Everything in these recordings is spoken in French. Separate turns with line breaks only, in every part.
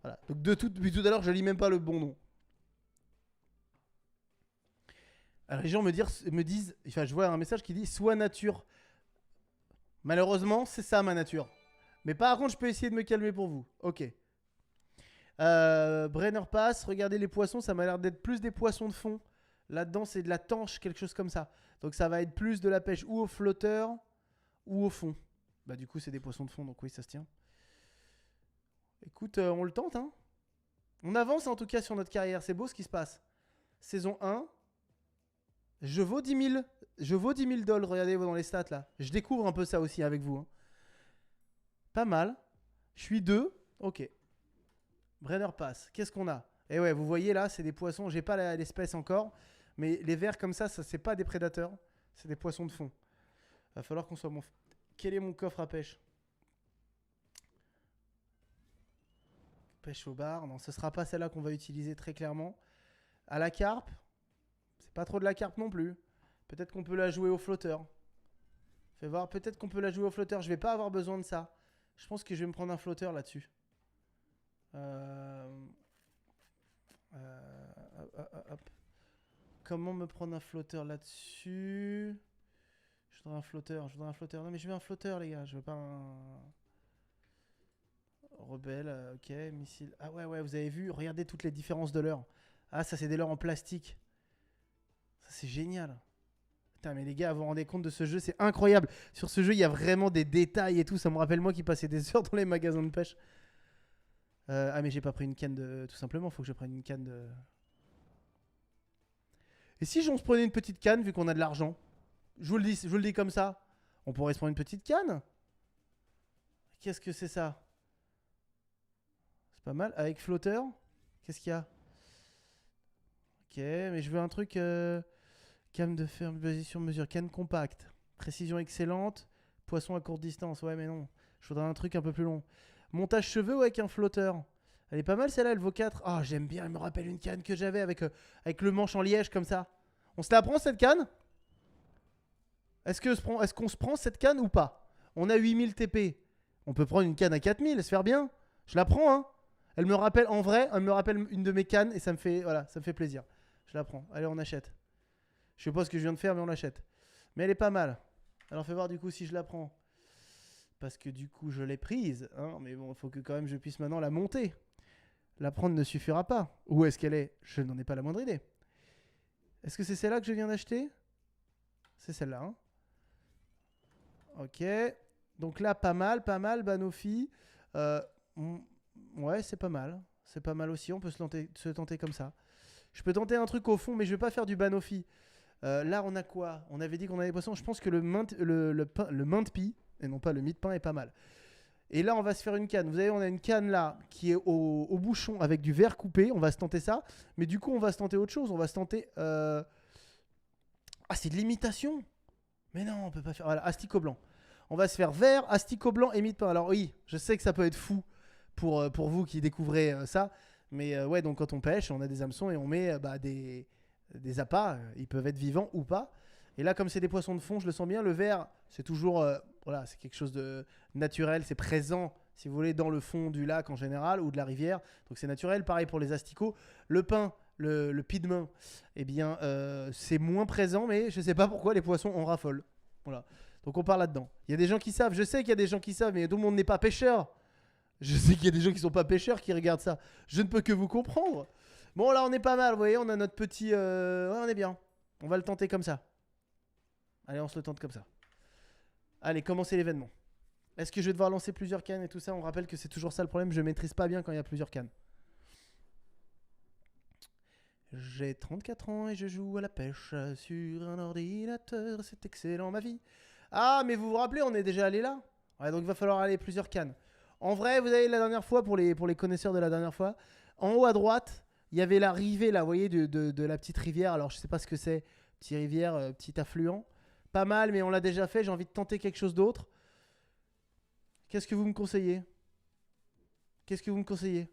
Voilà. Donc depuis tout à l'heure, je lis même pas le bon nom. Alors les gens me disent, enfin je vois un message qui dit soit nature. Malheureusement, c'est ça ma nature. Mais par contre, je peux essayer de me calmer pour vous. Ok. Brenner Pass, regardez les poissons, ça m'a l'air d'être plus des poissons de fond. Là-dedans, c'est de la tanche, quelque chose comme ça. Donc ça va être plus de la pêche ou au flotteur ou au fond. Bah du coup, c'est des poissons de fond, donc oui, ça se tient. Écoute, on le tente, hein. On avance en tout cas sur notre carrière, c'est beau ce qui se passe. Saison 1, je vaux 10 000. Je vaux 10 000 dollars, regardez dans les stats là. Je découvre un peu ça aussi avec vous. Hein. Pas mal. Je suis 2, ok. Brenner Pass, qu'est-ce qu'on a? Et ouais, vous voyez là, c'est des poissons. J'ai pas l'espèce encore, mais les vers comme ça c'est pas des prédateurs, c'est des poissons de fond. Va falloir qu'on soit bon. Quel est mon coffre à pêche? Pêche au bar, non, ce sera pas celle-là qu'on va utiliser très clairement. À la carpe, c'est pas trop de la carpe non plus. Peut-être qu'on peut la jouer au flotteur. Fais voir, peut-être qu'on peut la jouer au flotteur. Je vais pas avoir besoin de ça. Je pense que je vais me prendre un flotteur là-dessus. Hop. Comment me prendre un flotteur là-dessus? Je voudrais un flotteur, Non mais je veux un flotteur les gars, je veux pas un... Rebelle, ok, missile. Ah ouais, vous avez vu, regardez toutes les différences de leurres. Ah ça c'est des leurres en plastique. Ça c'est génial. Putain mais les gars, vous vous rendez compte de ce jeu, c'est incroyable. Sur ce jeu, il y a vraiment des détails et tout. Ça me rappelle moi qui passais des heures dans les magasins de pêche. Ah mais j'ai pas pris une canne de... Tout simplement, faut que je prenne une canne de... Et si on se prenait une petite canne, vu qu'on a de l'argent? Je vous le dis comme ça. On pourrait se prendre une petite canne. Qu'est-ce que c'est ça? C'est pas mal. Avec flotteur. Qu'est-ce qu'il y a? Ok, mais je veux un truc... Canne de fer basé sur mesure. Canne compacte. Précision excellente. Poisson à courte distance. Ouais, mais non. Je voudrais un truc un peu plus long. Montage cheveux ou avec un flotteur? Elle est pas mal celle-là, elle vaut 4. Ah, j'aime bien, elle me rappelle une canne que j'avais avec le manche en liège comme ça. On se la prend cette canne? Est-ce qu'on se prend cette canne ou pas? On a 8000 TP. On peut prendre une canne à 4000 et se faire bien. Je la prends, hein. Elle me rappelle, en vrai, elle me rappelle une de mes cannes et ça me fait, voilà, ça me fait plaisir. Je la prends. Allez, on achète. Je sais pas ce que je viens de faire, mais on l'achète. Mais elle est pas mal. Alors, fais voir du coup si je la prends. Parce que du coup, je l'ai prise. Hein, mais bon, il faut que quand même je puisse maintenant la monter. La prendre ne suffira pas. Où est-ce qu'elle est? Je n'en ai pas la moindre idée. Est-ce que c'est celle-là que je viens d'acheter? C'est celle-là. Hein. Ok. Donc là, pas mal, Banofi. Ouais, c'est pas mal. C'est pas mal aussi. On peut se tenter comme ça. Je peux tenter un truc au fond, mais je vais pas faire du Banofi. Là, on a quoi? On avait dit qu'on avait des poissons. Je pense que le mint pie, et non pas le mie de pain, est pas mal. Et là, on va se faire une canne. Vous voyez, on a une canne là qui est au bouchon avec du verre coupé. On va se tenter ça. Mais du coup, on va se tenter autre chose. On va se tenter... Ah, c'est de l'imitation. Mais non, on peut pas faire... Voilà, asticot blanc. On va se faire verre, asticot blanc et mie de pain. Alors oui, je sais que ça peut être fou pour vous qui découvrez ça. Mais ouais, donc quand on pêche, on a des hameçons et on met des appâts. Ils peuvent être vivants ou pas. Et là, comme c'est des poissons de fond, je le sens bien. Le verre, c'est toujours... voilà, c'est quelque chose de naturel. C'est présent, si vous voulez, dans le fond du lac en général ou de la rivière. Donc c'est naturel. Pareil pour les asticots. Le pain, le pie de main, eh bien, c'est moins présent. Mais je sais pas pourquoi les poissons en raffolent. Voilà. Donc on part là-dedans. Il y a des gens qui savent. Je sais qu'il y a des gens qui savent, mais tout le monde n'est pas pêcheur. Je sais qu'il y a des gens qui sont pas pêcheurs qui regardent ça. Je ne peux que vous comprendre. Bon, là, on est pas mal. Vous voyez, on a notre petit... Ouais, on est bien. On va le tenter comme ça. Allez, on se le tente comme ça. Allez, commencez l'événement. Est-ce que je vais devoir lancer plusieurs cannes et tout ça? On rappelle que c'est toujours ça le problème. Je maîtrise pas bien quand il y a plusieurs cannes. J'ai 34 ans et je joue à la pêche sur un ordinateur. C'est excellent, ma vie. Ah, mais vous vous rappelez, on est déjà allé là? Ouais, donc il va falloir aller plusieurs cannes. En vrai, vous avez la dernière fois, pour les connaisseurs de la dernière fois, en haut à droite, il y avait la rivée, là, vous voyez, de la petite rivière. Alors, je sais pas ce que c'est. Petite rivière, petit affluent. Pas mal, mais on l'a déjà fait. J'ai envie de tenter quelque chose d'autre. Qu'est-ce que vous me conseillez? Qu'est-ce que vous me conseillez?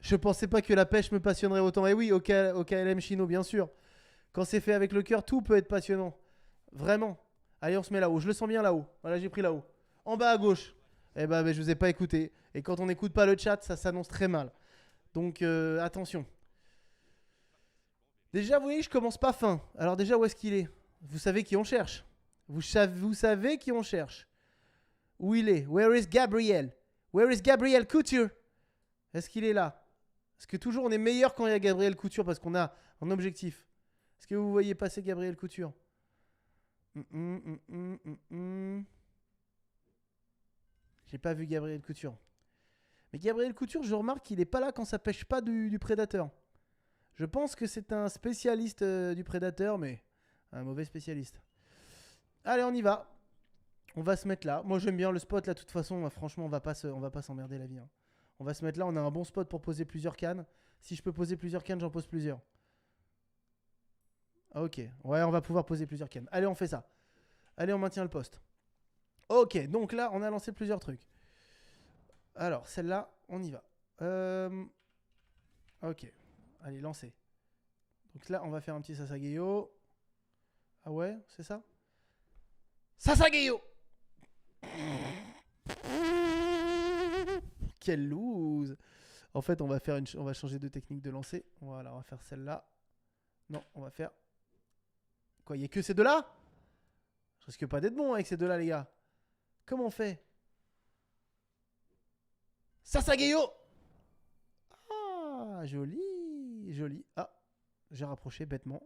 Je pensais pas que la pêche me passionnerait autant. Et oui, au KLM Chino, bien sûr. Quand c'est fait avec le cœur, tout peut être passionnant. Vraiment. Allez, on se met là-haut. Je le sens bien là-haut. Voilà, j'ai pris là-haut. En bas à gauche. Eh ben, mais je vous ai pas écouté. Et quand on n'écoute pas le chat, ça s'annonce très mal. Donc, attention. Déjà, vous voyez, je commence pas fin. Alors déjà, où est-ce qu'il est? Vous savez qui on cherche. Vous savez qui on cherche. Où il est? Where is Gabriel? Where is Gabriel Couture? Est-ce qu'il est là? Parce que toujours on est meilleur quand il y a Gabriel Couture parce qu'on a un objectif. Est-ce que vous voyez passer Gabriel Couture? J'ai pas vu Gabriel Couture. Mais Gabriel Couture, je remarque qu'il est pas là quand ça pêche pas du prédateur. Je pense que c'est un spécialiste du prédateur, mais un mauvais spécialiste. Allez, on y va. On va se mettre là. Moi, j'aime bien le spot là. De toute façon, franchement, on va pas s'emmerder la vie. Hein. On va se mettre là. On a un bon spot pour poser plusieurs cannes. Si je peux poser plusieurs cannes, j'en pose plusieurs. Ok. Ouais, on va pouvoir poser plusieurs cannes. Allez, on fait ça. Allez, on maintient le poste. Ok. Donc là, on a lancé plusieurs trucs. Alors, celle-là, on y va. Ok. Allez, lancez. Donc là, on va faire un petit Sasageyo. Ah ouais, c'est ça? Sasageyo! Quelle loose! En fait, on va changer de technique de lancer. Voilà, on va faire celle-là. Non, on va faire... Quoi, il n'y a que ces deux-là? Je risque pas d'être bon avec ces deux-là, les gars. Comment on fait? Sasageyo! Ah, joli, joli. Ah, j'ai rapproché bêtement.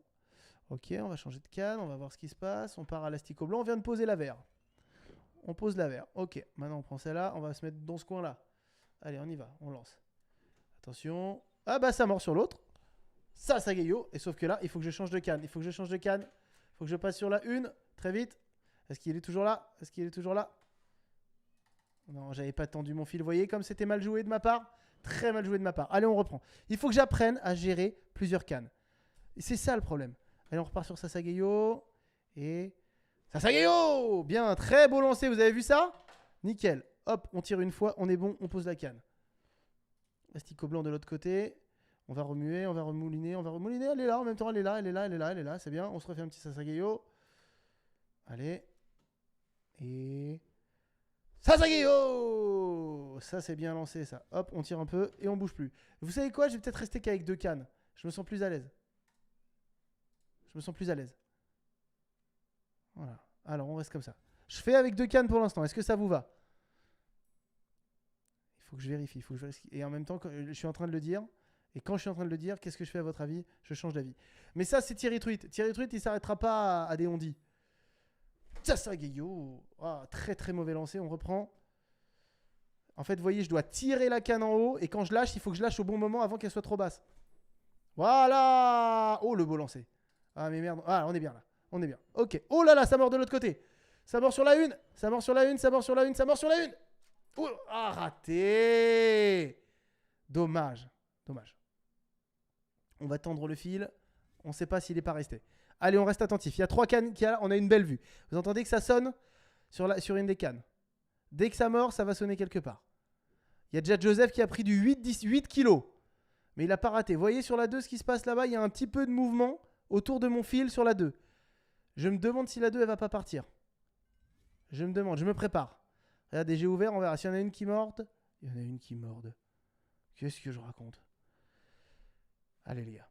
Ok, on va changer de canne, on va voir ce qui se passe. On part à l'asticot blanc, on vient de poser la verre. On pose la verre. Ok, maintenant on prend celle-là, on va se mettre dans ce coin-là. Allez, on y va, on lance. Attention. Ah bah ça mord sur l'autre. Ça, Sageyo. Et sauf que là, il faut que je change de canne. Il faut que je change de canne. Il faut que je passe sur la une. Très vite. Est-ce qu'il est toujours là? Est-ce qu'il est toujours là? Non, j'avais pas tendu mon fil. Vous voyez comme c'était mal joué de ma part? Très mal joué de ma part. Allez, on reprend. Il faut que j'apprenne à gérer plusieurs cannes. Et c'est ça le problème. Allez, on repart sur Sasageyo. Et... Sasageyo! Bien, très beau lancer. Vous avez vu ça? Nickel. Hop, on tire une fois. On est bon. On pose la canne. Asticot blanc de l'autre côté. On va remuer, on va remouliner, on va remouliner. Elle est là en même temps. Elle est là, elle est là, elle est là, elle est là. C'est bien. On se refait un petit Sasageyo. Allez. Et... Sasageyo! Ça, c'est bien lancé, ça. Hop, on tire un peu et on bouge plus. Vous savez quoi? Je vais peut-être rester qu'avec deux cannes. Je me sens plus à l'aise. Je me sens plus à l'aise. Voilà. Alors, on reste comme ça. Je fais avec deux cannes pour l'instant. Est-ce que ça vous va? Il faut que je vérifie. Il faut que je vérifie. Et en même temps, je suis en train de le dire. Et quand je suis en train de le dire, qu'est-ce que je fais à votre avis? Je change d'avis. Mais ça, c'est Thierry Truitt. Thierry Truitt, il s'arrêtera pas à des ondis. Sasageyo. Ah, très très mauvais lancer. On reprend. En fait, vous voyez, je dois tirer la canne en haut. Et quand je lâche, il faut que je lâche au bon moment avant qu'elle soit trop basse. Voilà. Oh, le beau lancer. Ah, mais merde. Ah, on est bien là. On est bien. Ok. Oh là là, ça mord de l'autre côté. Ça mord sur la une. Ça mord sur la une. Ça mord sur la une. Ça mord sur la une. Oh, ah, raté. Dommage. Dommage. On va tendre le fil. On ne sait pas s'il n'est pas resté. Allez, on reste attentif. Il y a trois cannes. On a une belle vue. Vous entendez que ça sonne sur une des cannes. Dès que ça mord, ça va sonner quelque part. Il y a déjà Joseph qui a pris du 8 kilos. Mais il n'a pas raté. Vous voyez sur la 2 ce qui se passe là-bas? Il y a un petit peu de mouvement autour de mon fil sur la 2. Je me demande si la 2 elle va pas partir. Je me demande, je me prépare. Regardez, j'ai ouvert, on verra. S'il y en a une qui morde. Il y en a une qui morde. Qu'est-ce que je raconte? Allez les gars.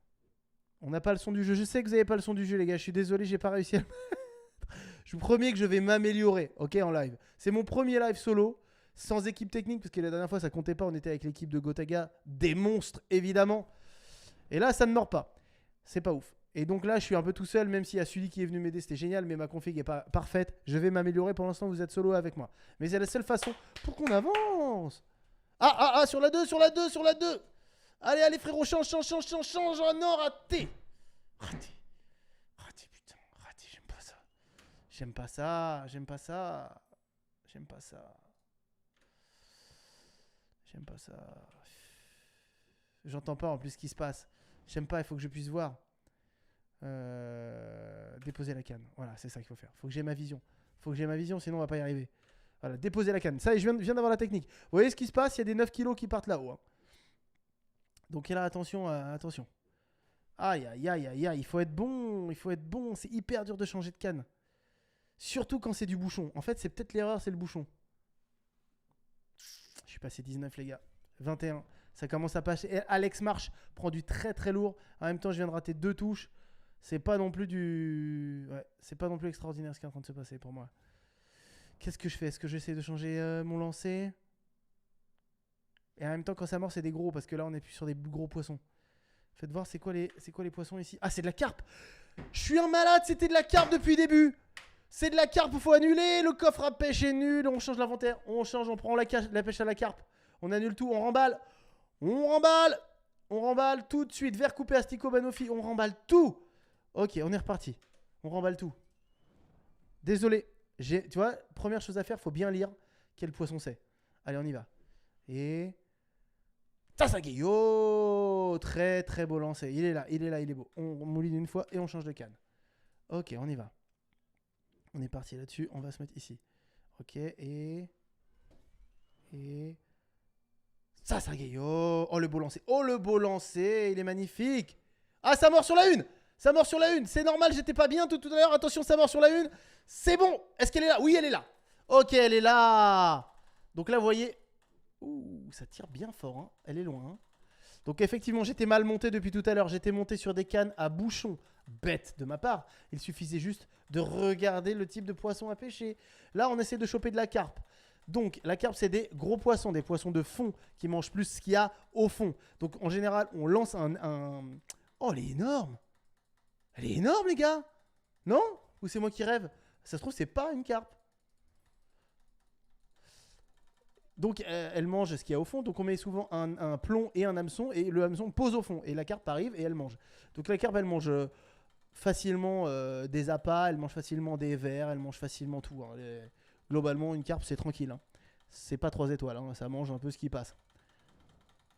On n'a pas le son du jeu. Je sais que vous n'avez pas le son du jeu les gars. Je suis désolé, j'ai pas réussi à le mettre. Je vous promets que je vais m'améliorer, ok, en live. C'est mon premier live solo, sans équipe technique, parce que la dernière fois ça comptait pas, on était avec l'équipe de Gotaga, des monstres évidemment. Et là ça ne mord pas. C'est pas ouf. Et donc là je suis un peu tout seul, même s'il y a celui qui est venu m'aider, c'était génial, mais ma config est pas parfaite. Je vais m'améliorer, pour l'instant vous êtes solo avec moi. Mais c'est la seule façon pour qu'on avance. Ah, sur la 2, sur la 2, sur la 2. Allez, allez frérot, change. Oh non, raté. Raté, putain, raté, j'aime pas ça. J'aime pas ça. J'entends pas en plus ce qui se passe. J'aime pas, il faut que je puisse voir. Déposer la canne. Voilà, c'est ça qu'il faut faire. Faut que j'ai ma vision, sinon on va pas y arriver. Voilà, déposer la canne. Ça, je viens d'avoir la technique. Vous voyez ce qui se passe? Il y a des 9 kilos qui partent là-haut. Hein. Donc là, attention. Aïe, il faut être bon. C'est hyper dur de changer de canne. Surtout quand c'est du bouchon. En fait, c'est peut-être l'erreur, c'est le bouchon. Je suis passé 19 les gars. 21. Ça commence à passer. Et Alex March prend du très très lourd. En même temps, je viens de rater 2 touches. C'est pas non plus du... Ouais, c'est pas non plus extraordinaire ce qui est en train de se passer pour moi. Qu'est-ce que je fais? Est-ce que j'essaie de changer mon lancer? Et en même temps, quand ça mord, c'est des gros. Parce que là, on est plus sur des gros poissons. Faites voir, c'est quoi les poissons ici? Ah, c'est de la carpe. Je suis un malade, c'était de la carpe depuis le début. C'est de la carpe, il faut annuler. Le coffre à pêche est nul. On change l'inventaire. On change, on prend la pêche à la carpe. On annule tout, on remballe. On remballe. On remballe tout de suite. Verre coupé, asticot, banofi. On remballe tout. Ok, on est reparti. On remballe tout. Désolé. Tu vois, première chose à faire, faut bien lire quel poisson c'est. Allez, on y va. Et... Sasageyo. Très très beau lancer. Il est là, il est beau. On mouline une fois et on change de canne. Ok, on y va. On est parti là-dessus. On va se mettre ici. Ok, et... Sasageyo. Oh, le beau lancer. Oh, le beau lancer. Il est magnifique. Ah, ça mord sur la une. Ça mord sur la une. C'est normal, j'étais pas bien tout à l'heure. Attention, ça mord sur la une. C'est bon. Est-ce qu'elle est là? Oui, elle est là. Ok, elle est là. Donc là, vous voyez... Ouh, ça tire bien fort. Hein. Elle est loin. Hein. Donc effectivement, j'étais mal monté depuis tout à l'heure. J'étais monté sur des cannes à bouchon. Bête de ma part. Il suffisait juste de regarder le type de poisson à pêcher. Là, on essaie de choper de la carpe. Donc, la carpe, c'est des gros poissons, des poissons de fond qui mangent plus ce qu'il y a au fond. Donc, en général, on lance un... Oh, elle est énorme. Elle est énorme, les gars. Non? Ou c'est moi qui rêve? Ça se trouve, c'est pas une carpe. Donc, elle mange ce qu'il y a au fond. Donc, on met souvent un plomb et un hameçon. Et le hameçon pose au fond. Et la carpe arrive et elle mange. Donc, la carpe, elle mange facilement des appâts. Elle mange facilement des vers. Elle mange facilement tout. Hein. Globalement, une carpe, c'est tranquille. Hein. C'est pas 3 étoiles. Hein. Ça mange un peu ce qui passe.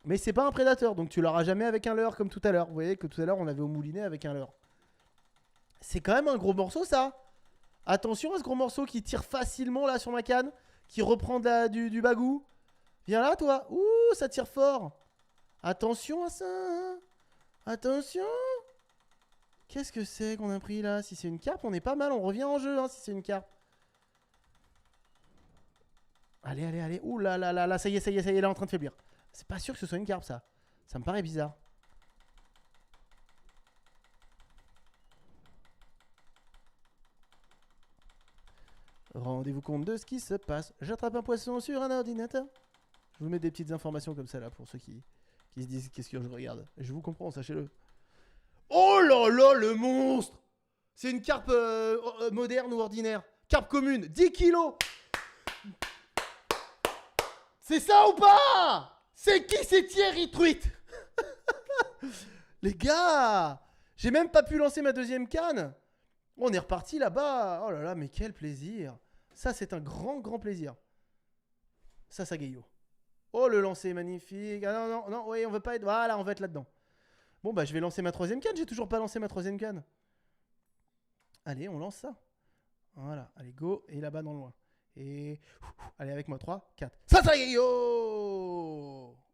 Mais c'est pas un prédateur. Donc, tu l'auras jamais avec un leurre comme tout à l'heure. Vous voyez que tout à l'heure, on avait au moulinet avec un leurre. C'est quand même un gros morceau, ça. Attention à ce gros morceau qui tire facilement là sur ma canne. Qui reprend du bagou. Viens là, toi. Ouh, ça tire fort. Attention à ça. Hein. Attention. Qu'est-ce que c'est qu'on a pris là? Si c'est une carpe, on est pas mal. On revient en jeu hein, si c'est une carpe. Allez, allez, allez. Ouh là là là là. Ça y est, elle est en train de faiblir. C'est pas sûr que ce soit une carpe, ça. Ça me paraît bizarre. Rendez-vous compte de ce qui se passe. J'attrape un poisson sur un ordinateur. Je vous mets des petites informations comme ça là pour ceux qui se disent qu'est-ce que je regarde. Je vous comprends, sachez-le. Oh là là, le monstre! C'est une carpe moderne ou ordinaire? Carpe commune, 10 kilos! C'est ça ou pas? C'est qui c'est Thierry Truite? Les gars! J'ai même pas pu lancer ma deuxième canne. On est reparti là-bas. Oh là là, mais quel plaisir. Ça, c'est un grand, grand plaisir. Ça, Sasageyo. Oh, le lancer est magnifique. Ah non, non, non, oui, on veut pas être... Voilà, on va être là-dedans. Bon, bah, je vais lancer ma troisième canne. J'ai toujours pas lancé ma troisième canne. Allez, on lance ça. Voilà, allez, go. Et là-bas, dans le loin. Et... Allez, avec moi, 3, 4. Sasageyo.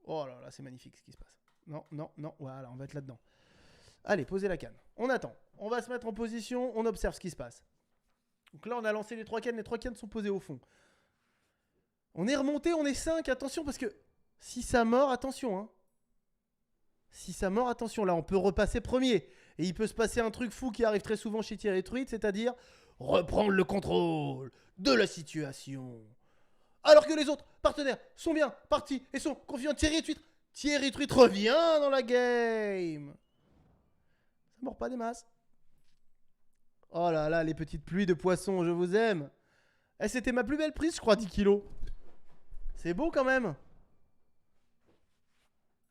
Oh là là, c'est magnifique ce qui se passe. Non, non, non. Voilà, on va être là-dedans. Allez, posez la canne. On attend. On va se mettre en position. On observe ce qui se passe. Donc là, on a lancé les 3 cannes. Les 3 cannes sont posées au fond. On est remonté. On est 5. Attention, parce que si ça mord, attention. Hein. Si ça mord, attention. Là, on peut repasser premier. Et il peut se passer un truc fou qui arrive très souvent chez Thierry Truite, c'est-à-dire reprendre le contrôle de la situation. Alors que les autres partenaires sont bien partis et sont confiants. Thierry Truite revient dans la game. Ça mord pas des masses. Oh là là, les petites pluies de poissons, je vous aime. Eh, c'était ma plus belle prise, je crois, 10 kilos. C'est beau quand même.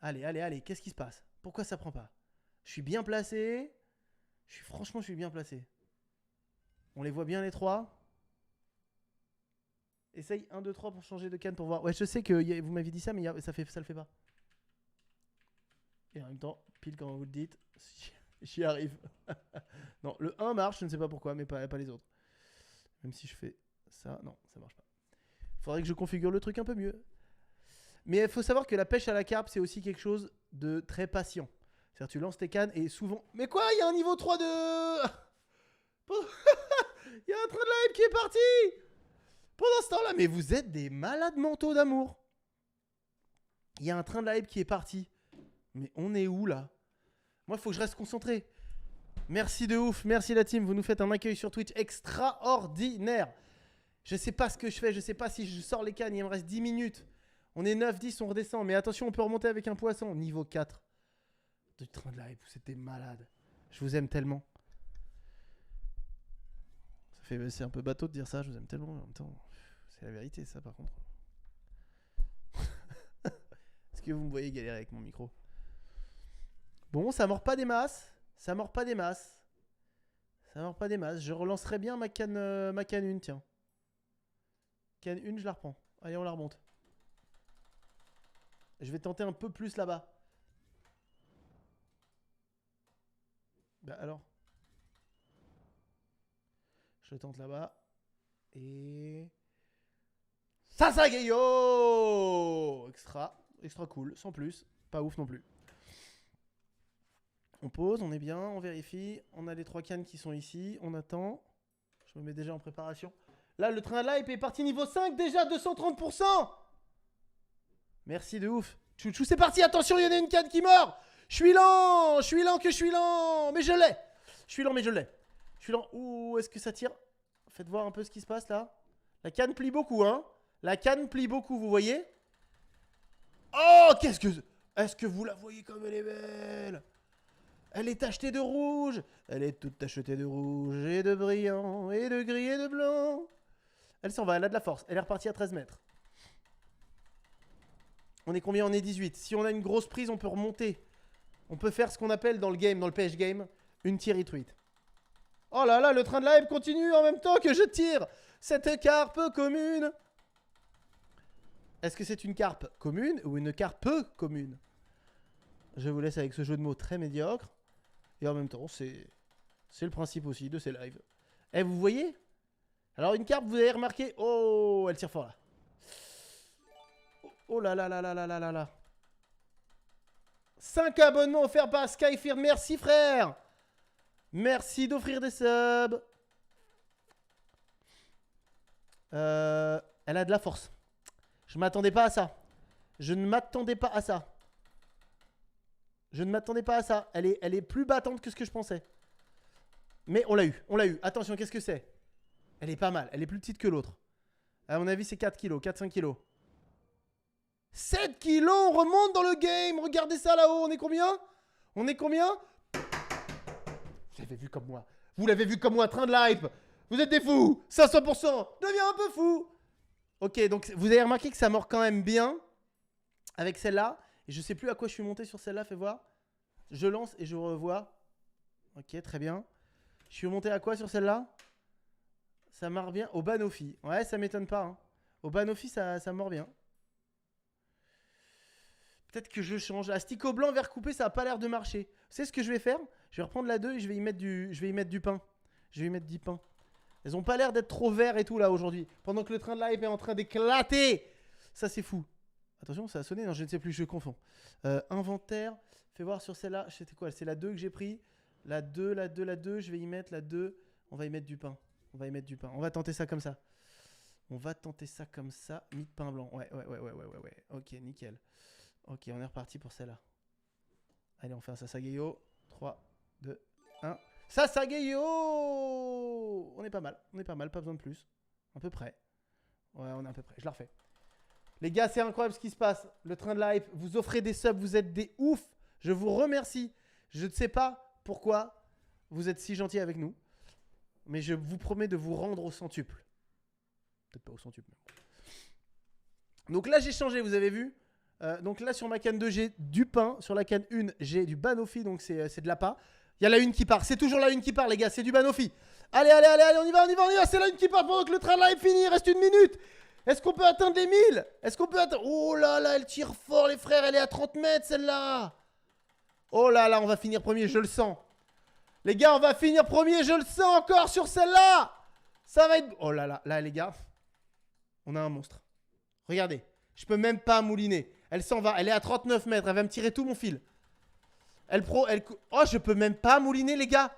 Allez, allez, allez, qu'est-ce qui se passe? Pourquoi ça prend pas? Je suis bien placé. Franchement, je suis bien placé. On les voit bien les 3. Essaye 1, 2, 3 pour changer de canne pour voir. Ouais, je sais que vous m'aviez dit ça, mais ça le fait pas. Et en même temps, pile quand vous le dites, j'y arrive. Non, le 1 marche, je ne sais pas pourquoi, mais pas les autres. Même si je fais ça, non, ça marche pas. Faudrait que je configure le truc un peu mieux. Mais il faut savoir que la pêche à la carpe, c'est aussi quelque chose de très patient. C'est-à-dire tu lances tes cannes et souvent... Mais quoi? Il y a un niveau 3 de... Il y a un train de la hype qui est parti. Pendant ce temps-là, mais vous êtes des malades mentaux d'amour. Il y a un train de la hype qui est parti. Mais on est où là? Moi, il faut que je reste concentré. Merci de ouf. Merci la team. Vous nous faites un accueil sur Twitch extraordinaire. Je sais pas ce que je fais. Je sais pas si je sors les cannes. Il me reste 10 minutes. On est 9-10, on redescend. Mais attention, on peut remonter avec un poisson. Niveau 4. Du train de la hype. C'était malade. Je vous aime tellement. C'est un peu bateau de dire ça. Je vous aime tellement. En même temps, c'est la vérité, ça, par contre. Est-ce que vous me voyez galérer avec mon micro? Bon, ça mord pas des masses. Ça mord pas des masses. Ça mord pas des masses. Je relancerai bien ma canne 1, tiens. Canne 1, je la reprends. Allez, on la remonte. Je vais tenter un peu plus là-bas. Bah alors. Je le tente là-bas. Et... Sasageyo! Extra cool, sans plus. Pas ouf non plus. On pose, on est bien, on vérifie. On a les 3 cannes qui sont ici. On attend. Je me mets déjà en préparation. Là, le train live est parti niveau 5 déjà, 230%. Merci de ouf. Chouchou, c'est parti. Attention, il y en a une canne qui meurt. Je suis lent. Mais je l'ai. Je suis lent, mais je l'ai. Je suis lent. Ouh, est-ce que ça tire? Faites voir un peu ce qui se passe là. La canne plie beaucoup, hein. La canne plie beaucoup, vous voyez? Oh, qu'est-ce que... Est-ce que vous la voyez comme elle est belle? Elle est tachetée de rouge. Elle est toute tachetée de rouge et de brillant et de gris et de blanc. Elle s'en va, elle a de la force. Elle est repartie à 13 mètres. On est combien? On est 18. Si on a une grosse prise, on peut remonter. On peut faire ce qu'on appelle dans le game, dans le PH game, une tirée tweet. Oh là là, le train de la hype continue en même temps que je tire cette carpe commune. Est-ce que c'est une carpe commune ou une carpe commune? Je vous laisse avec ce jeu de mots très médiocre. Et en même temps, c'est le principe aussi de ces lives. Eh, vous voyez? Alors une carpe, vous avez remarqué... Oh, elle tire fort là. Oh là là là là là là là là. 5 abonnements offerts par Skyfear. Merci frère. Merci d'offrir des subs. Elle a de la force. Je m'attendais pas à ça. Je ne m'attendais pas à ça. Je ne m'attendais pas à ça. Elle est plus battante que ce que je pensais. Mais on l'a eu. On l'a eu. Attention, qu'est-ce que c'est? Elle est pas mal. Elle est plus petite que l'autre. À mon avis, c'est 4 kilos. 4-5 kilos. 7 kilos, on remonte dans le game. Regardez ça là-haut. On est combien? On est combien? Vous l'avez vu comme moi. Vous l'avez vu comme moi, train de la hype. Vous êtes des fous. 500%. Deviens un peu fou. Ok, donc vous avez remarqué que ça mord quand même bien avec celle-là. Et je sais plus à quoi je suis monté sur celle-là, fais voir. Je lance et je revois. Ok, très bien. Je suis monté à quoi sur celle-là? Ça mord bien. Au Banofi. Ouais, ça m'étonne pas. Hein. Au Banofi, ça mord bien. Peut-être que je change. Asticot blanc vert coupé, ça n'a pas l'air de marcher. Vous savez ce que je vais faire? Je vais reprendre la 2 et je vais y mettre du pain. Je vais y mettre du pain. Elles ont pas l'air d'être trop verts et tout là aujourd'hui. Pendant que le train de la hype est en train d'éclater. Ça c'est fou. Attention, ça a sonné. Non, je ne sais plus, je confonds. Inventaire. Fais voir sur celle-là. C'était quoi? C'est la 2 que j'ai pris. La 2, la 2, la 2. Je vais y mettre la 2. On va y mettre du pain. On va y mettre du pain. On va tenter ça comme ça. On va tenter ça comme ça. Mis de pain blanc. Ouais. Ok, nickel. Ok, on est reparti pour celle-là. Allez, on fait un Sasageyo. 3, 2, 1. Sasageyo! On est pas mal. On est pas mal. Pas besoin de plus. À peu près. Ouais, on est à peu près. Je la refais. Les gars, c'est incroyable ce qui se passe. Le train de la hype. Vous offrez des subs. Vous êtes des oufs. Je vous remercie. Je ne sais pas pourquoi vous êtes si gentils avec nous. Mais je vous promets de vous rendre au centuple. Peut-être pas au centuple. Mais... Donc là, j'ai changé. Vous avez vu? Donc là, sur ma canne 2, j'ai du pain. Sur la canne 1, j'ai du Banofi. Donc c'est de l'appât. Il y a la une qui part. C'est toujours la une qui part, les gars. C'est du Banofi. Allez, on y va. C'est la une qui part pendant que le train de la hype finit. Il reste 1 minute. Est-ce qu'on peut atteindre les 1000? Est-ce qu'on peut atteindre... Oh là là, elle tire fort, les frères. Elle est à 30 mètres, celle-là. Oh là là, on va finir premier, je le sens. Les gars, on va finir premier, je le sens encore sur celle-là. Ça va être... Oh là là, là, les gars. On a un monstre. Regardez. Je peux même pas mouliner. Elle s'en va. Elle est à 39 mètres. Elle va me tirer tout mon fil. Oh, je peux même pas mouliner, les gars.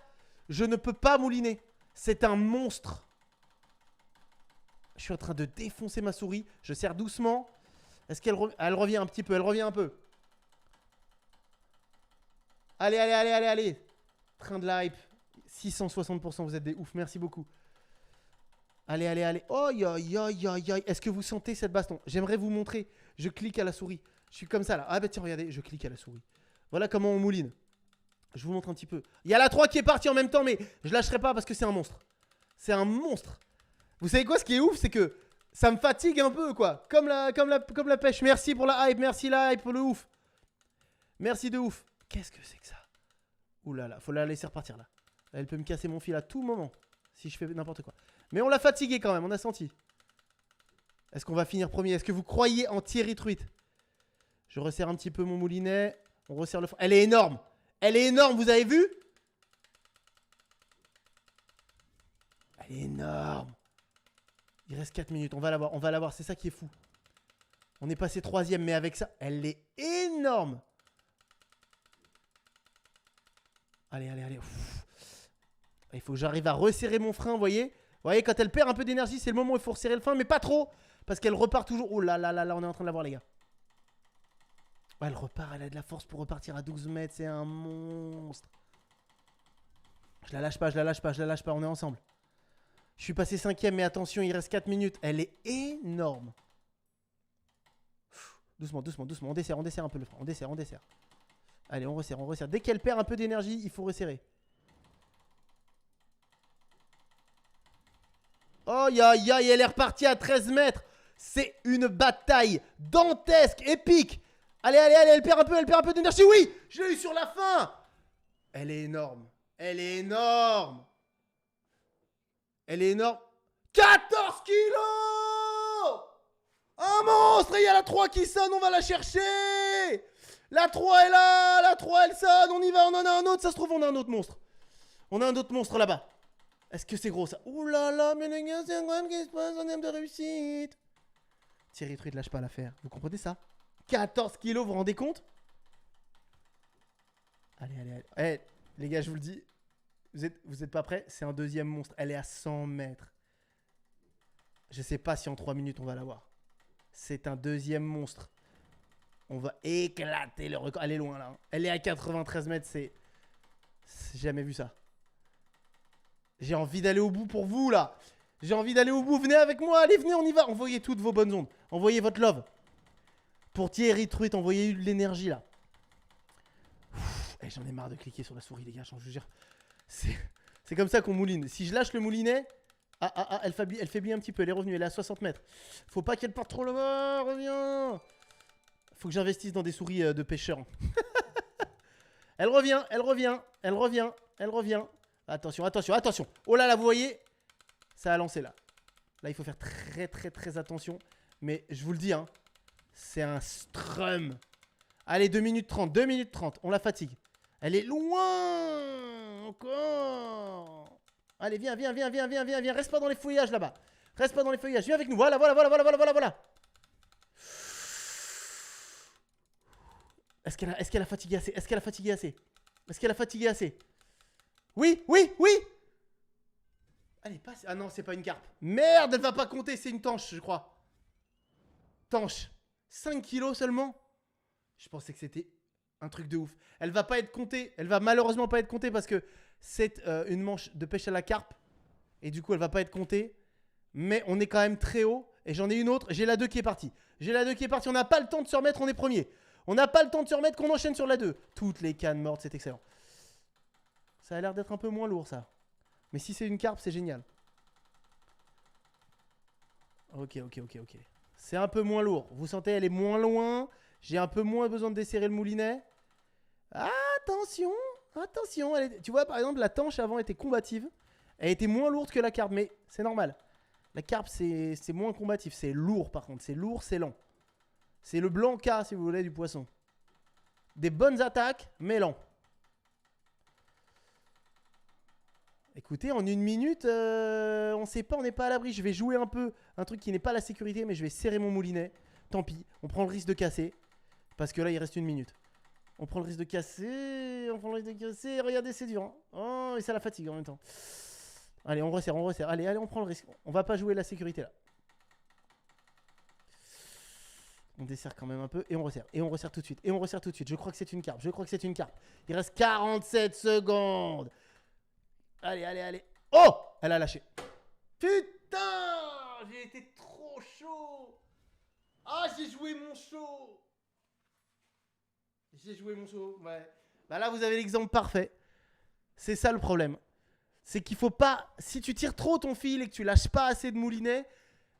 Je ne peux pas mouliner. C'est un monstre. Je suis en train de défoncer ma souris. Je serre doucement. Est-ce qu'elle elle revient un petit peu? Elle revient un peu. Allez, allez, allez, allez, allez. Train de la hype. 660%, vous êtes des ouf. Merci beaucoup. Allez, allez, allez. Oh, aïe, aïe, aïe, aïe. Est-ce que vous sentez cette baston? J'aimerais vous montrer. Je clique à la souris. Je suis comme ça là. Ah bah tiens, regardez, je clique à la souris. Voilà comment on mouline. Je vous montre un petit peu. Il y a la 3 qui est partie en même temps, mais je lâcherai pas parce que c'est un monstre. C'est un monstre. Vous savez quoi, ce qui est ouf, c'est que ça me fatigue un peu, quoi. Comme la pêche. Merci pour la hype, merci la hype pour le ouf. Merci de ouf. Qu'est-ce que c'est que ça? Ouh là là, faut la laisser repartir là. Elle peut me casser mon fil à tout moment. Si je fais n'importe quoi. Mais on l'a fatigué quand même, on a senti. Est-ce qu'on va finir premier? Est-ce que vous croyez en Thierry Truite? Je resserre un petit peu mon moulinet. On resserre le fond. Elle est énorme. Elle est énorme, vous avez vu? Elle est énorme. Il reste 4 minutes, on va l'avoir, on va l'avoir, c'est ça qui est fou. On est passé 3ème, mais avec ça, elle est énorme. Allez, allez, allez. Ouf. Il faut que j'arrive à resserrer mon frein, vous voyez? Vous voyez, quand elle perd un peu d'énergie, c'est le moment où il faut resserrer le frein, mais pas trop. Parce qu'elle repart toujours. Oh là là là là, on est en train de la voir, les gars. Ouais, elle repart, elle a de la force pour repartir à 12 mètres, c'est un monstre. Je la lâche pas, je la lâche pas, je la lâche pas, on est ensemble. Je suis passé 5ème, mais attention, il reste 4 minutes. Elle est énorme. Doucement, doucement, doucement. On desserre un peu le frein. On desserre, on desserre. Allez, on resserre, on resserre. Dès qu'elle perd un peu d'énergie, il faut resserrer. Oh, aïe, aïe, elle est repartie à 13 mètres. C'est une bataille dantesque, épique. Allez, allez, allez, elle perd un peu d'énergie. Oui, je l'ai eu sur la fin. Elle est énorme. Elle est énorme. Elle est énorme. 14 kilos! Un monstre! Et il y a la 3 qui sonne, on va la chercher! La 3 est là! La 3 elle sonne, on y va, on en a un autre, ça se trouve on a un autre monstre. On a un autre monstre là-bas. Est-ce que c'est gros ça? Ouh là là, mais les gars, c'est incroyable ce qui se passe, on aime de réussite. Thierry Truite lâche pas l'affaire, vous comprenez ça? 14 kilos, vous vous rendez compte? Allez, allez, allez. Eh, les gars, je vous le dis, vous êtes pas prêts? C'est un deuxième monstre. Elle est à 100 mètres. Je sais pas si en 3 minutes on va l'avoir. C'est un deuxième monstre. On va éclater le record. Elle est loin là. Hein. Elle est à 93 mètres. C'est jamais vu ça. J'ai envie d'aller au bout pour vous là. J'ai envie d'aller au bout. Venez avec moi. Allez, venez, on y va. Envoyez toutes vos bonnes ondes. Envoyez votre love. Pour Thierry Truite, envoyez de l'énergie là. J'en ai marre de cliquer sur la souris, les gars. Je vous jure. C'est comme ça qu'on mouline. Si je lâche le moulinet. Elle faiblit un petit peu. Elle est revenue. Elle est à 60 mètres. Faut pas qu'elle parte trop loin. Reviens. Faut que j'investisse dans des souris de pêcheurs. Elle revient. Elle revient. Elle revient. Elle revient. Attention, attention, attention. Oh là là, vous voyez? Ça a lancé là. Là, il faut faire très, très, très attention. Mais je vous le dis, hein. C'est un strum. Allez, 2 minutes 30. 2 minutes 30. On la fatigue. Elle est loin. Encore. Allez, viens, viens, viens, viens, viens, viens, viens. Reste pas dans les feuillages là-bas. Reste pas dans les feuillages. Viens avec nous. Voilà, voilà, voilà, voilà, voilà, voilà. Est-ce qu'elle a fatigué assez? Est-ce qu'elle a fatigué assez? Est-ce qu'elle a fatigué assez? Oui, oui, oui. Allez, passe. Ah non, c'est pas une carpe. Merde, elle va pas compter. C'est une tanche, je crois. Tanche. 5 kilos seulement. Je pensais que c'était un truc de ouf. Elle va pas être comptée. Elle va malheureusement pas être comptée parce que c'est une manche de pêche à la carpe. Et du coup, elle va pas être comptée. Mais on est quand même très haut. Et j'en ai une autre. J'ai la 2 qui est partie. J'ai la 2 qui est partie. On n'a pas le temps de se remettre. On est premier. On n'a pas le temps de se remettre qu'on enchaîne sur la 2. Toutes les cannes mortes. C'est excellent. Ça a l'air d'être un peu moins lourd, ça. Mais si c'est une carpe, c'est génial. Ok, ok, ok, ok. C'est un peu moins lourd. Vous sentez, elle est moins loin. J'ai un peu moins besoin de desserrer le moulinet. Attention. Attention. Tu vois, par exemple, la tanche avant était combative. Elle était moins lourde que la carpe, mais c'est normal. La carpe, c'est moins combatif. C'est lourd, par contre. C'est lourd, c'est lent. C'est le blanca, si vous voulez, du poisson. Des bonnes attaques, mais lent. Écoutez, en 1 minute, on sait pas, on n'est pas à l'abri. Je vais jouer un peu un truc qui n'est pas la sécurité, mais je vais serrer mon moulinet. Tant pis, on prend le risque de casser. Parce que là, il reste 1 minute. On prend le risque de casser. On prend le risque de casser. Regardez, c'est dur. Hein. Oh, et ça la fatigue en même temps. Allez, on resserre, on resserre. Allez, allez, on prend le risque. On va pas jouer la sécurité là. On desserre quand même un peu et on resserre. Et on resserre tout de suite. Et on resserre tout de suite. Je crois que c'est une carpe. Je crois que c'est une carpe. Il reste 47 secondes. Allez, allez, allez. Oh! Elle a lâché. Putain! J'ai été trop chaud. Ah, j'ai joué mon show. J'ai joué mon show. Ouais. Bah là, vous avez l'exemple parfait. C'est ça le problème. C'est qu'il faut pas... Si tu tires trop ton fil et que tu lâches pas assez de moulinet,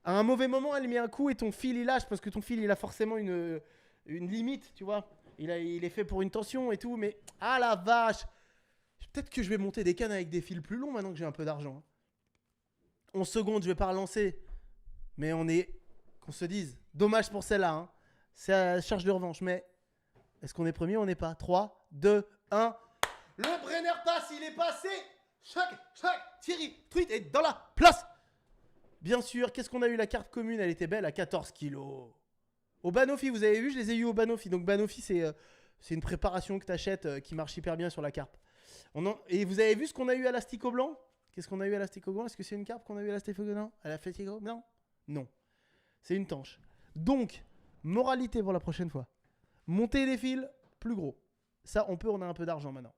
à un mauvais moment, elle met un coup et ton fil, il lâche parce que ton fil, il a forcément une limite, tu vois. Il est fait pour une tension et tout, mais... Ah la vache! Peut-être que je vais monter des cannes avec des fils plus longs maintenant que j'ai un peu d'argent. 11 secondes, je vais pas relancer. Mais on est... Qu'on se dise. Dommage pour celle-là. Hein. C'est à charge de revanche. Mais est-ce qu'on est premier ou on n'est pas? 3, 2, 1. Le Brenner pass, il est passé. Chaque Thierry Truitt est dans la place. Bien sûr, qu'est-ce qu'on a eu? La carte commune, elle était belle à 14 kilos. Au Banofi, vous avez vu, je les ai eu au Banofi. Donc Banofi, c'est une préparation que tu achètes qui marche hyper bien sur la carpe. Et vous avez vu ce qu'on a eu à l'Astico Blanc? Qu'est-ce qu'on a eu à l'Astico Blanc? Est-ce que c'est une carpe qu'on a eu à l'Astico Blanc? À la Festico Blanc? Non. C'est une tanche. Donc, moralité pour la prochaine fois. Monter les fils, plus gros. Ça, on a un peu d'argent maintenant.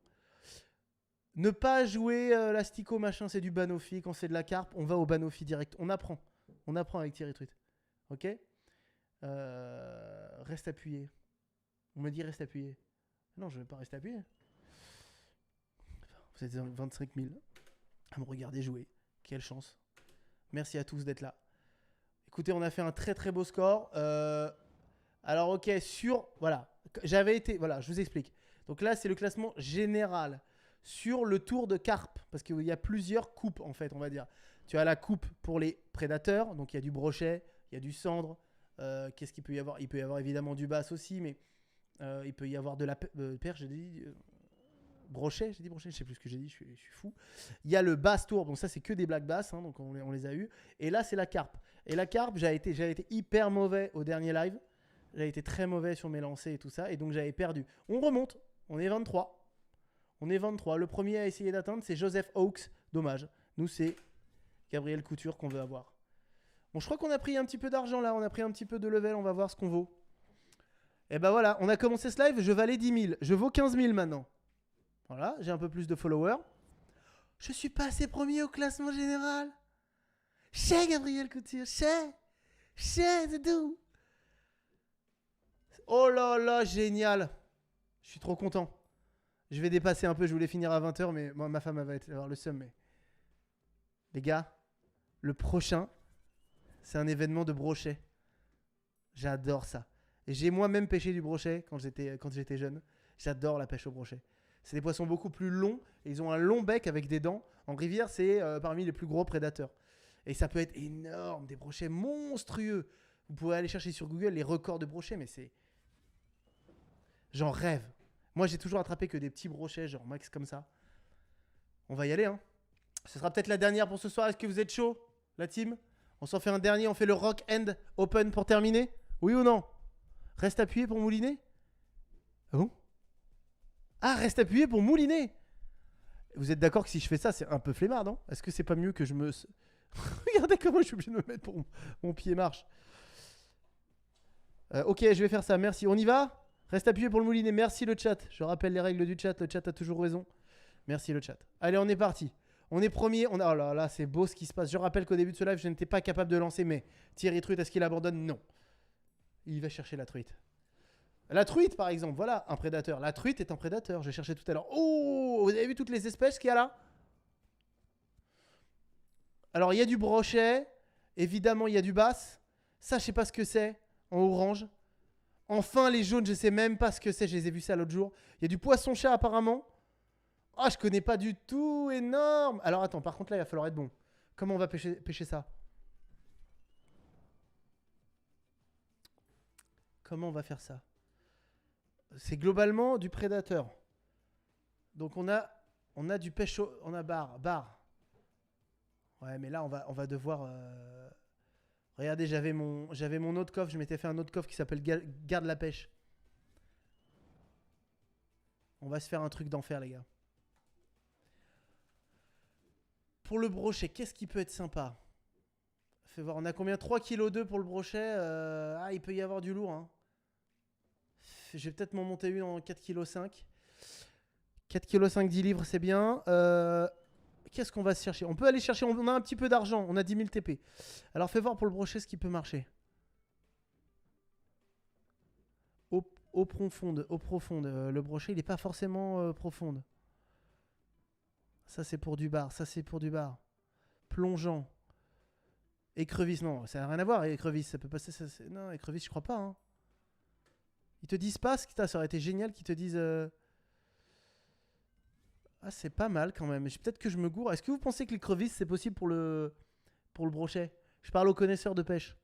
Ne pas jouer l'astico machin, c'est du Banofi. Quand c'est de la carpe, on va au Banofi direct. On apprend. On apprend avec Thierry Truitt. Ok? Reste appuyé. On me dit reste appuyé. Non, je ne vais pas rester appuyé. Vous êtes 25 000 à me regarder jouer. Quelle chance. Merci à tous d'être là. Écoutez, on a fait un très très beau score. Alors ok, voilà, j'avais été... Voilà, je vous explique. Donc là, c'est le classement général sur le tour de carpe. Parce qu'il y a plusieurs coupes, en fait, on va dire. Tu as la coupe pour les prédateurs. Donc il y a du brochet, il y a du cendre. Qu'est-ce qu'il peut y avoir? Il peut y avoir évidemment du basse aussi, mais il peut y avoir de la perche, j'ai dit... brochet, j'ai dit brochet, je sais plus ce que j'ai dit, je suis fou. Il y a le basse tour, donc ça c'est que des black bass, hein, donc on les a eu. Et là c'est la carpe. Et la carpe, j'avais été hyper mauvais au dernier live. J'avais été très mauvais sur mes lancers et tout ça, et donc j'avais perdu. On remonte, on est 23. On est 23. Le premier à essayer d'atteindre, c'est Joseph Hawks. Dommage. Nous, c'est Gabriel Couture qu'on veut avoir. Bon, je crois qu'on a pris un petit peu d'argent là, on a pris un petit peu de level, on va voir ce qu'on vaut. Et ben voilà, on a commencé ce live, je valais 10 000. Je vaux 15 000 maintenant. Voilà, j'ai un peu plus de followers. Je suis passé premier au classement général. Chez Gabriel Couture, chez, c'est tout. Oh là là, génial. Je suis trop content. Je vais dépasser un peu, je voulais finir à 20h, mais moi, ma femme elle va avoir le seum. Mais... Les gars, le prochain, c'est un événement de brochet. J'adore ça. Et j'ai moi-même pêché du brochet quand j'étais jeune. J'adore la pêche au brochet. C'est des poissons beaucoup plus longs. Et ils ont un long bec avec des dents. En rivière, c'est parmi les plus gros prédateurs. Et ça peut être énorme, des brochets monstrueux. Vous pouvez aller chercher sur Google les records de brochets, mais c'est... J'en rêve. Moi, j'ai toujours attrapé que des petits brochets, genre max comme ça. On va y aller, hein. Ce sera peut-être la dernière pour ce soir. Est-ce que vous êtes chaud, la team? On s'en fait un dernier, on fait le Rock End Open pour terminer? Oui ou non? Reste appuyé pour mouliner? Ah bon? Ah, reste appuyé pour mouliner. Vous êtes d'accord que si je fais ça, c'est un peu flemmard, non? Est-ce que c'est pas mieux que je me... Regardez comment je suis obligé de me mettre pour mon pied marche. Ok, je vais faire ça, merci. On y va? Reste appuyé pour le mouliner, merci le chat. Je rappelle les règles du chat, le chat a toujours raison. Merci le chat. Allez, on est parti. On est premier. Oh là là, c'est beau ce qui se passe. Je rappelle qu'au début de ce live, je n'étais pas capable de lancer, mais Thierry Truitt, est-ce qu'il abandonne? Non. Il va chercher la truite. La truite, par exemple, voilà, un prédateur. La truite est un prédateur, je cherchais tout à l'heure. Oh, vous avez vu toutes les espèces qu'il y a là? Alors, il y a du brochet. Évidemment, il y a du basse. Ça, je sais pas ce que c'est, en orange. Enfin, les jaunes, je sais même pas ce que c'est. Je les ai vus ça l'autre jour. Il y a du poisson-chat, apparemment. Ah, je connais pas du tout. Énorme. Alors, attends, par contre, là, il va falloir être bon. Comment on va pêcher ça? Comment on va faire ça? C'est globalement du prédateur. Donc, on a du pêche... On a bar. Ouais, mais là, on va devoir... Regardez, j'avais mon autre coffre. Je m'étais fait un autre coffre qui s'appelle Garde la pêche. On va se faire un truc d'enfer, les gars. Pour le brochet, qu'est-ce qui peut être sympa? Fais voir, on a combien? 3,2 kg pour le brochet. Ah, il peut y avoir du lourd. Hein. Je vais peut-être m'en monter une en 4,5 kg. 4,5 kg, 10 livres, c'est bien. Qu'est-ce qu'on va se chercher? On peut aller chercher, on a un petit peu d'argent, on a 10 000 TP. Alors fais voir pour le brochet ce qui peut marcher. Eau profonde, le brochet il n'est pas forcément profonde. Ça c'est pour du bar, ça c'est pour du bar. Plongeant. Écrevisse, non, ça n'a rien à voir, écrevisse, ça peut passer. Non, écrevisse, je crois pas. Hein. Ils te disent pas, ça aurait été génial qu'ils te disent. Ah, c'est pas mal quand même. Peut-être que je me gourre. Est-ce que vous pensez que l'écrevisse c'est possible pour le brochet? Je parle aux connaisseurs de pêche.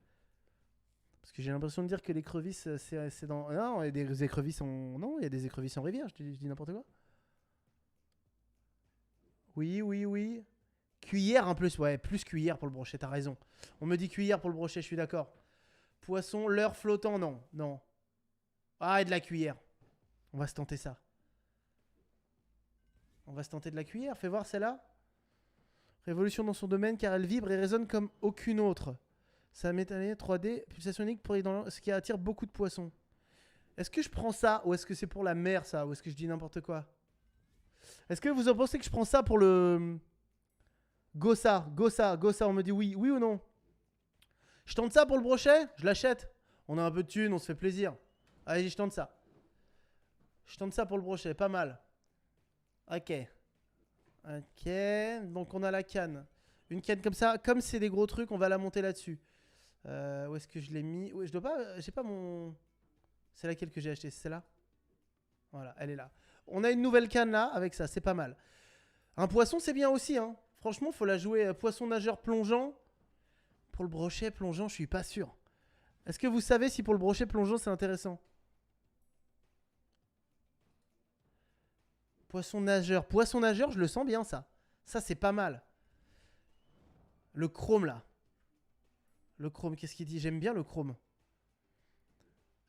Parce que j'ai l'impression de dire que l'écrevisse c'est dans. Non, il y a des écrevisses en. Non, il y a des écrevisses en rivière, je dis n'importe quoi. Oui, oui, oui. Cuillère en plus, ouais, plus cuillère pour le brochet, t'as raison. On me dit cuillère pour le brochet, je suis d'accord. Poisson, leurre flottant, non, non. Ah, et de la cuillère. On va se tenter ça. On va se tenter de la cuillère, fais voir celle-là. Révolution dans son domaine car elle vibre et résonne comme aucune autre. Ça m'étonne 3D, pulsation unique pour dans ce qui attire beaucoup de poissons. Est-ce que je prends ça ou est-ce que c'est pour la mer ça? Ou est-ce que je dis n'importe quoi? Est-ce que vous en pensez que je prends ça pour le... Gossa, on me dit oui, oui ou non? Je tente ça pour le brochet? Je l'achète. On a un peu de thunes, on se fait plaisir. Allez, je tente ça. Je tente ça pour le brochet, pas mal. Ok. Ok, donc on a la canne. Une canne comme ça, comme c'est des gros trucs, on va la monter là-dessus. Où est-ce que je l'ai mis? Ouais, je dois pas... J'ai pas mon... C'est laquelle que j'ai acheté? C'est celle-là? Voilà, elle est là. On a une nouvelle canne là, avec ça, c'est pas mal. Un poisson, c'est bien aussi, hein. Franchement, faut la jouer poisson nageur plongeant. Pour le brochet plongeant, je suis pas sûr. Est-ce que vous savez si pour le brochet plongeant, c'est intéressant? Poisson nageur, je le sens bien, ça. Ça, c'est pas mal. Le chrome, là. Le chrome, qu'est-ce qu'il dit? J'aime bien le chrome.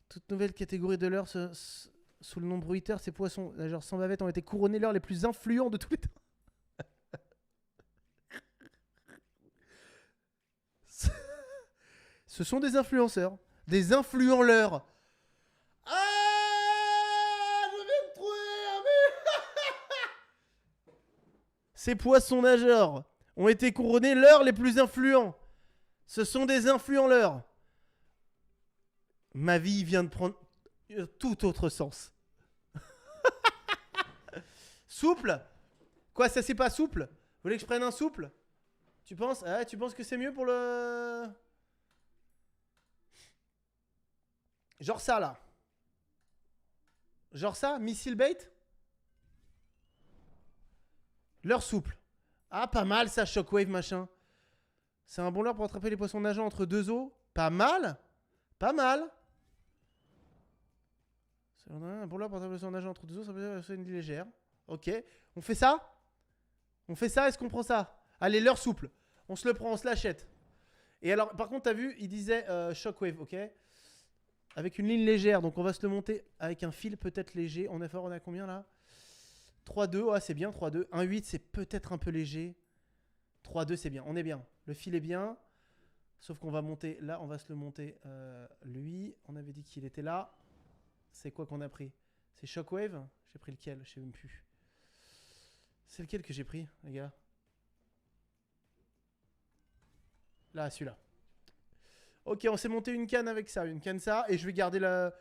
Toute nouvelle catégorie de leurre sous le nom bruiteur, ces poissons nageurs sans bavette ont été couronnés leurres les plus influents de tous les temps. Ce sont des influenceurs. Des influents leurres. Ah, je viens de trouver un but. Ces poissons nageurs ont été couronnés leurres les plus influents. Ce sont des influents leurres. Ma vie vient de prendre tout autre sens. Souple? Quoi, ça c'est pas souple? Vous voulez que je prenne un souple? Tu penses? Ah, tu penses que c'est mieux pour le... Genre ça là. Genre ça, missile bait? Leurre souple. Ah, pas mal ça, shockwave machin. C'est un bon leurre pour attraper les poissons nageants entre deux eaux. Pas mal. Pas mal. C'est un bon leurre pour attraper les poissons nageants entre deux eaux, ça peut être une île légère. Ok. On fait ça? On fait ça, est-ce qu'on prend ça? Allez, leurre souple. On se le prend, on se l'achète. Et alors, par contre, t'as vu, il disait shockwave, ok? Avec une ligne légère, donc on va se le monter avec un fil peut-être léger. On est fort, on a combien là? 3,2, ouais, c'est bien, 3,2. 1,8, c'est peut-être un peu léger. 3,2, c'est bien, on est bien. Le fil est bien. Sauf qu'on va monter, là, on va se le monter, lui. On avait dit qu'il était là. C'est quoi qu'on a pris? C'est Shockwave? J'ai pris lequel? Je sais même plus. C'est lequel que j'ai pris, les gars? Là, celui-là. Ok, on s'est monté une canne avec ça, une canne ça, et je vais garder la...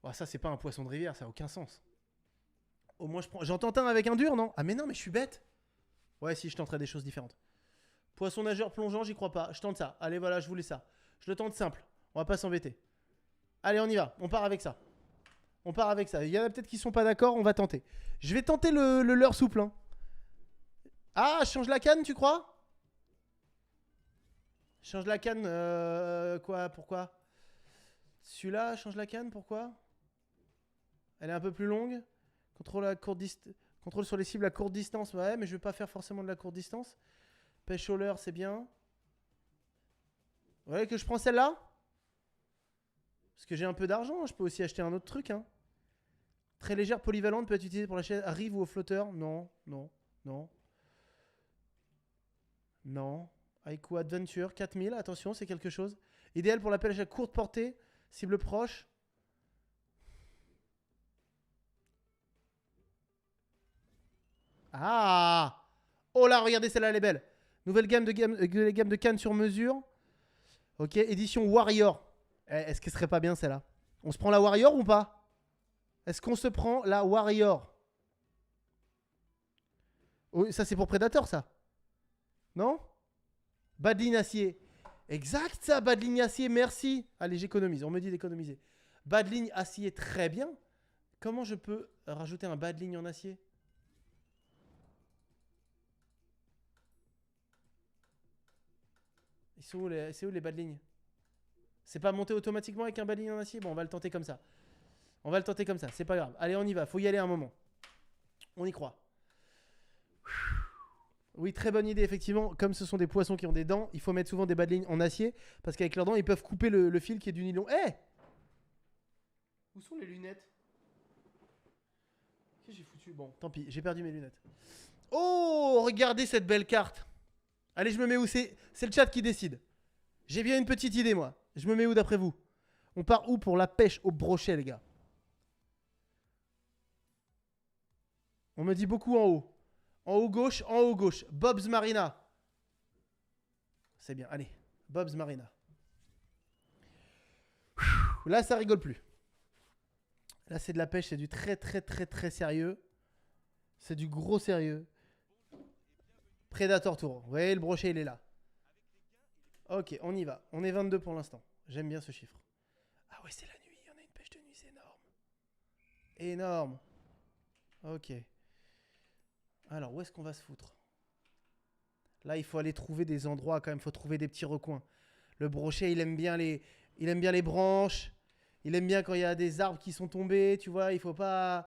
Oh, ça, c'est pas un poisson de rivière, ça a aucun sens. Au moins, je prends... J'en tente un avec un dur, non? Ah, mais non, mais je suis bête. Ouais, si, je tenterai des choses différentes. Poisson nageur plongeant, j'y crois pas. Je tente ça. Allez, voilà, je voulais ça. Je le tente simple. On va pas s'embêter. Allez, on y va. On part avec ça. On part avec ça. Il y en a peut-être qui sont pas d'accord, on va tenter. Je vais tenter le leurre souple. Hein. Ah, change la canne, tu crois? Change la canne, quoi? Pourquoi? Celui-là, change la canne, pourquoi? Elle est un peu plus longue. Contrôle sur les cibles à courte distance. Ouais, mais je vais pas faire forcément de la courte distance. Pêche au leurre, c'est bien. Vous voyez que je prends celle-là? Parce que j'ai un peu d'argent, je peux aussi acheter un autre truc. Hein. Très légère, polyvalente, peut être utilisée pour la chaise à rive ou au flotteur. Non, non, non. Non. Haiku Adventure, 4000, attention, c'est quelque chose. Idéal pour la pêche à courte portée, cible proche. Ah! Oh là, regardez, celle-là, elle est belle. Nouvelle gamme de cannes sur mesure. Ok, édition Warrior. Est-ce qu'elle serait pas bien celle-là? On se prend la Warrior ou pas? Est-ce qu'on se prend la Warrior? Oh, ça, c'est pour Predator, ça? Non? Bas de ligne acier. Exact, ça, bas de ligne acier, merci. Allez, j'économise, on me dit d'économiser. Bas de ligne acier, très bien. Comment je peux rajouter un bas de ligne en acier? C'est où les bas de ligne? C'est pas monté automatiquement avec un bas de ligne en acier? Bon, on va le tenter comme ça. On va le tenter comme ça, c'est pas grave. Allez, on y va, faut y aller un moment. On y croit. Oui, très bonne idée, effectivement. Comme ce sont des poissons qui ont des dents, il faut mettre souvent des bas de ligne en acier. Parce qu'avec leurs dents, ils peuvent couper le fil qui est du nylon. Eh! Où sont les lunettes? Qu'est-ce que j'ai foutu? Bon, tant pis, j'ai perdu mes lunettes. Oh, regardez cette belle carte. Allez, je me mets où? C'est le chat qui décide. J'ai bien une petite idée, moi. Je me mets où d'après vous? On part où pour la pêche au brochet, les gars? On me dit beaucoup en haut. En haut gauche, en haut gauche. Bob's Marina. C'est bien, allez. Bob's Marina. Là, ça rigole plus. Là, c'est de la pêche, c'est du très, très, très, très sérieux. C'est du gros sérieux. Predator Tour. Vous voyez, le brochet, il est là. Ok, on y va. On est 22 pour l'instant. J'aime bien ce chiffre. Ah ouais, c'est la nuit. On a une pêche de nuit, c'est énorme. Énorme. Ok. Alors, où est-ce qu'on va se foutre? Là, il faut aller trouver des endroits quand même. Il faut trouver des petits recoins. Le brochet, il aime bien les branches. Il aime bien quand il y a des arbres qui sont tombés. Tu vois, il faut pas